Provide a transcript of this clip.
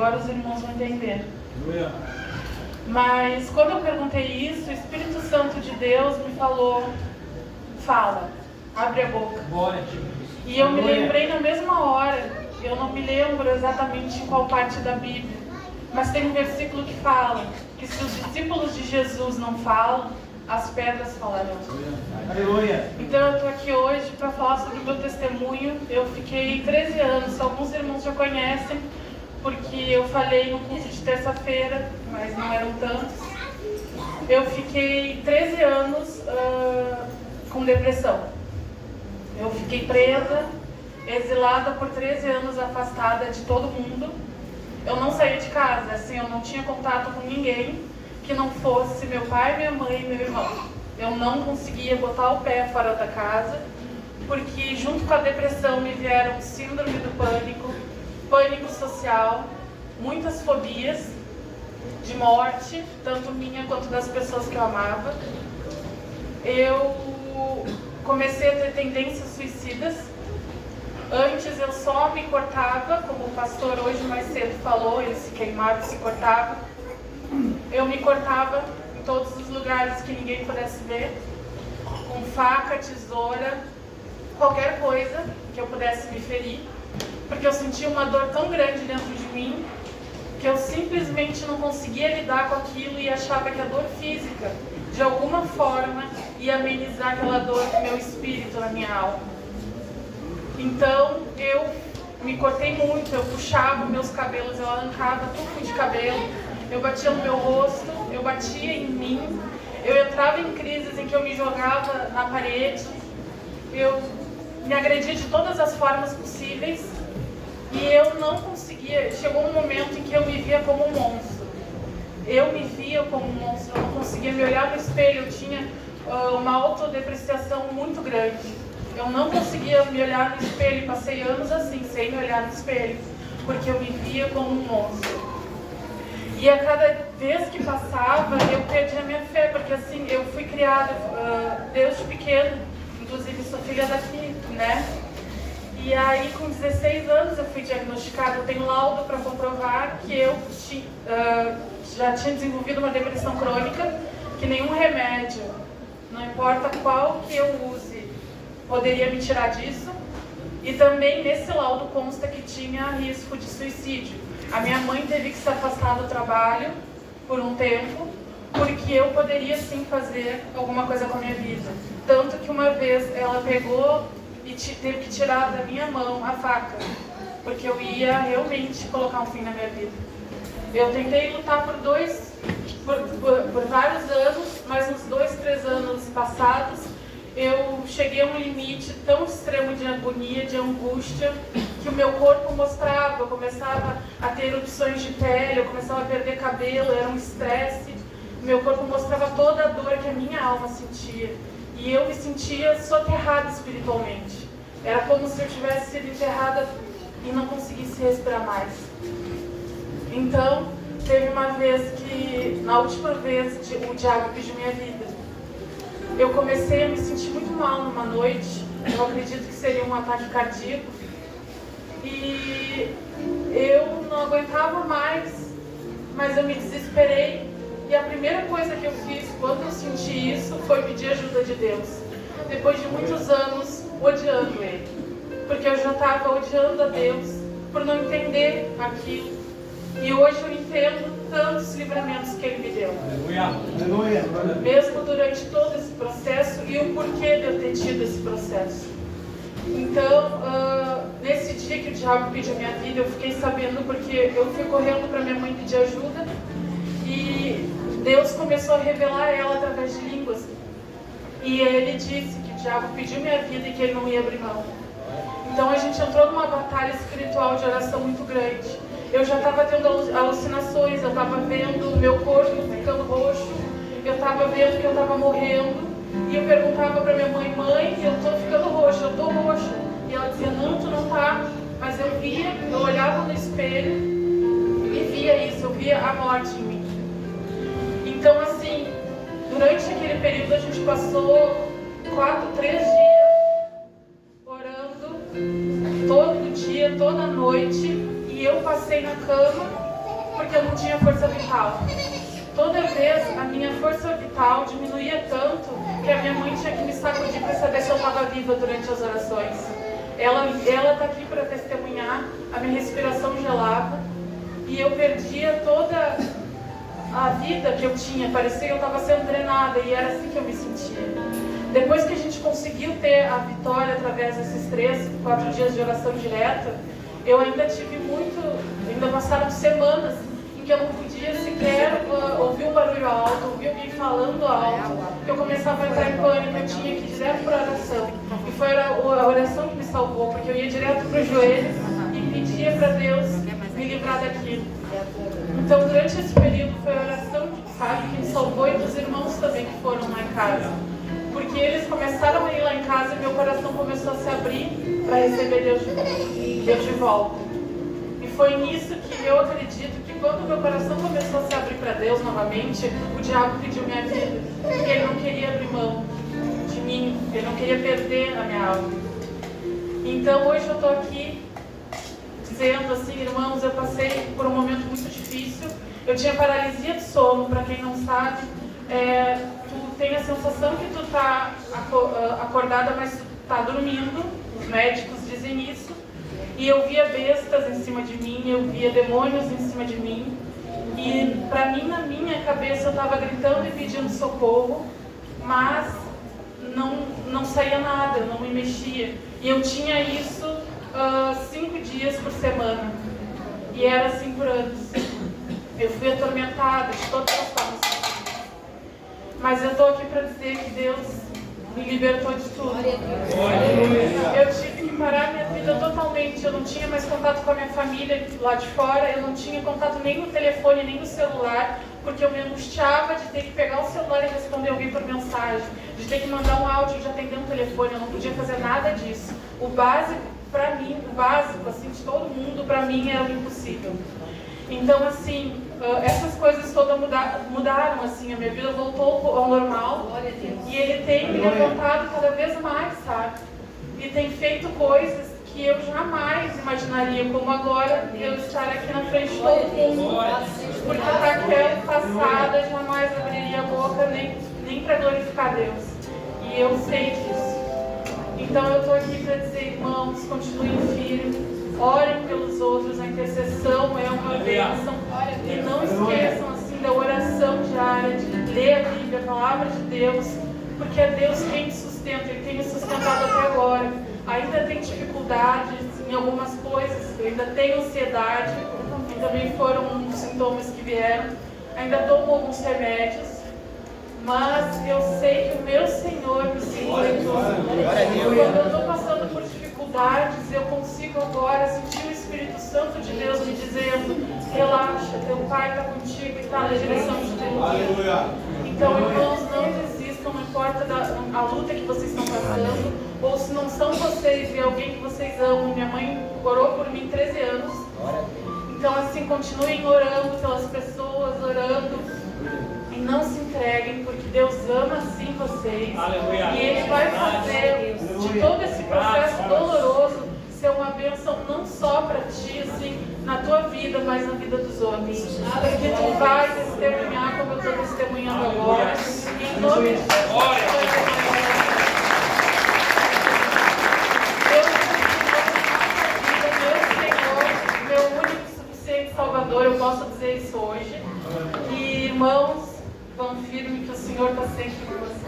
agora os irmãos vão entender. Mas quando eu perguntei isso, o Espírito Santo de Deus me falou: fala, abre a boca. E eu me lembrei na mesma hora, eu não me lembro exatamente em qual parte da Bíblia, mas tem um versículo que fala que se os discípulos de Jesus não falam, as pedras falarão. Aleluia. Então eu estou aqui hoje para falar sobre o meu testemunho. Eu fiquei 13 anos, alguns irmãos já conhecem, porque eu falei no culto de terça-feira, mas não eram tantos. Eu fiquei 13 anos com depressão. Eu fiquei presa, exilada por 13 anos, afastada de todo mundo. Eu não saía de casa, assim, eu não tinha contato com ninguém que não fosse meu pai, minha mãe e meu irmão. Eu não conseguia botar o pé fora da casa, porque junto com a depressão me vieram síndrome do pânico, pânico social, muitas fobias de morte, tanto minha quanto das pessoas que eu amava. Eu comecei a ter tendências suicidas. Antes eu só me cortava, como o pastor hoje mais cedo falou, ele se queimava e se cortava. Eu me cortava em todos os lugares que ninguém pudesse ver, com faca, tesoura, qualquer coisa que eu pudesse me ferir, porque eu sentia uma dor tão grande dentro de mim que eu simplesmente não conseguia lidar com aquilo e achava que a dor física, de alguma forma, ia amenizar aquela dor do meu espírito, na minha alma. Então eu me cortei muito, eu puxava meus cabelos, eu arrancava tufo de cabelo, eu batia no meu rosto, eu batia em mim, eu entrava em crises em que eu me jogava na parede, eu me agredia de todas as formas possíveis e eu não conseguia. Chegou um momento em que eu me via como um monstro. Eu me via como um monstro, eu não conseguia me olhar no espelho, eu tinha uma autodepreciação muito grande. Eu não conseguia me olhar no espelho, passei anos assim, sem me olhar no espelho, porque eu me via como um monstro. E a cada vez que passava, eu perdia a minha fé, porque assim, eu fui criada desde pequeno, inclusive sou filha daqui, né? E aí, com 16 anos, eu fui diagnosticada, eu tenho laudo para comprovar que eu já tinha desenvolvido uma depressão crônica, que nenhum remédio, não importa qual que eu use, poderia me tirar disso. E também nesse laudo consta que tinha risco de suicídio. A minha mãe teve que se afastar do trabalho por um tempo, porque eu poderia sim fazer alguma coisa com a minha vida. Tanto que uma vez ela pegou e teve que tirar da minha mão a faca, porque eu ia realmente colocar um fim na minha vida. Eu tentei lutar por vários anos, mas uns 2, 3 anos passados, eu cheguei a um limite tão extremo de agonia, de angústia, que o meu corpo mostrava, eu começava a ter erupções de pele, eu começava a perder cabelo, era um estresse. Meu corpo mostrava toda a dor que a minha alma sentia. E eu me sentia soterrada espiritualmente. Era como se eu tivesse sido enterrada e não conseguisse respirar mais. Então, teve uma vez que, na última vez, o diabo pediu minha vida. Eu comecei a me sentir muito mal numa noite, eu acredito que seria um ataque cardíaco, e eu não aguentava mais, mas eu me desesperei, e a primeira coisa que eu fiz quando eu senti isso foi pedir ajuda de Deus, depois de muitos anos odiando Ele, porque eu já estava odiando a Deus por não entender aquilo, e hoje eu entendo tantos livramentos que Ele me deu. Aleluia. Mesmo durante todo esse processo e o porquê de eu ter tido esse processo. Então, nesse dia que o diabo pediu minha vida, eu fiquei sabendo porque eu fui correndo para minha mãe pedir ajuda e Deus começou a revelar a ela através de línguas. E Ele disse que o diabo pediu minha vida e que Ele não ia abrir mão. Então a gente entrou numa batalha espiritual de oração muito grande. Eu já estava tendo alucinações, eu estava vendo o meu corpo ficando roxo, eu estava vendo que eu estava morrendo, e eu perguntava para minha mãe: mãe, eu estou ficando roxa, eu estou roxa. E ela dizia: não, tu não está. Mas eu via, eu olhava no espelho e via isso, eu via a morte em mim. Então assim, durante aquele período a gente passou 3 dias orando, todo dia, toda noite. E eu passei na cama porque eu não tinha força vital. Toda vez a minha força vital diminuía tanto que a minha mãe tinha que me sacudir para saber se eu estava viva durante as orações. Ela está aqui para testemunhar, a minha respiração gelava e eu perdia toda a vida que eu tinha, parecia que eu estava sendo drenada e era assim que eu me sentia. Depois que a gente conseguiu ter a vitória através desses 3-4 dias de oração direta, eu ainda tive ainda passaram semanas em que eu não podia sequer ouvir um barulho alto, ouvir alguém falando alto, que eu começava a entrar em pânico, eu tinha que ir direto para a oração. E foi a oração que me salvou, porque eu ia direto para os joelhos e pedia para Deus me livrar daquilo. Então, durante esse período, foi a oração, sabe, que me salvou, e dos irmãos também que foram lá em casa. Porque eles começaram a ir lá em casa e meu coração começou a se abrir para receber Deus de volta. E foi nisso que eu acredito que quando meu coração começou a se abrir para Deus novamente, o diabo pediu minha vida. Porque ele não queria abrir mão de mim, ele não queria perder a minha alma. Então, hoje eu estou aqui dizendo assim, irmãos, eu passei por um momento muito difícil. Eu tinha paralisia de sono, para quem não sabe. Tu tem a sensação que tu está acordada, mas tu está dormindo. Os médicos dizem isso. E eu via bestas em cima de mim, eu via demônios em cima de mim. E para mim, na minha cabeça, eu estava gritando e pedindo socorro, mas não saía nada, eu não me mexia. E eu tinha isso 5 dias por semana. E era assim por anos. Eu fui atormentada de todas as formas. Mas eu estou aqui para dizer que Deus me libertou de tudo. Eu tive que parar minha vida totalmente. Eu não tinha mais contato com a minha família lá de fora. Eu não tinha contato nem no telefone, nem no celular, porque eu me angustiava de ter que pegar o celular e responder alguém por mensagem, de ter que mandar um áudio de atender um telefone. Eu não podia fazer nada disso. O básico, para mim, o básico assim, de todo mundo, para mim era o impossível. Então, assim, essas coisas todas mudaram, assim, a minha vida voltou ao normal. E Ele tem me levantado cada vez mais, sabe? E tem feito coisas que eu jamais imaginaria, como agora eu estar aqui na frente de todo mundo. Porque a Raquel passada jamais abriria a boca nem para glorificar Deus. E eu sei disso. Então eu estou aqui para dizer, irmãos, continuem firmes. Orem pelos outros, a intercessão é uma bênção. E não esqueçam assim da oração diária, de ler a Bíblia, a palavra de Deus, porque é Deus quem me sustenta, Ele tem me sustentado até agora. Ainda tem dificuldades em algumas coisas, eu ainda tenho ansiedade, que também foram um dos sintomas que vieram. Ainda tomo alguns remédios, mas eu sei que o meu Senhor me segura em tudo. Quando eu estou passando por dificuldades, eu consigo agora sentir o Espírito Santo de Deus me dizendo: relaxa, teu Pai está contigo e está na direção de Deus. Então, irmãos, não desistam, não importa a luta que vocês estão passando, ou se não são vocês e alguém que vocês amam. Minha mãe orou por mim 13 anos. Então, assim, continuem orando pelas pessoas, orando. E não se entreguem, porque Deus ama sim vocês. Aleluia. E Ele vai fazer de todo esse processo doloroso ser uma bênção não só para ti, assim, na tua vida, mas na vida dos outros. Porque tu vai testemunhar como eu estou testemunhando agora. E em nome de Jesus. Meu único e suficiente Salvador, eu posso dizer isso hoje. E irmãos, vão firme que o Senhor está sempre com você.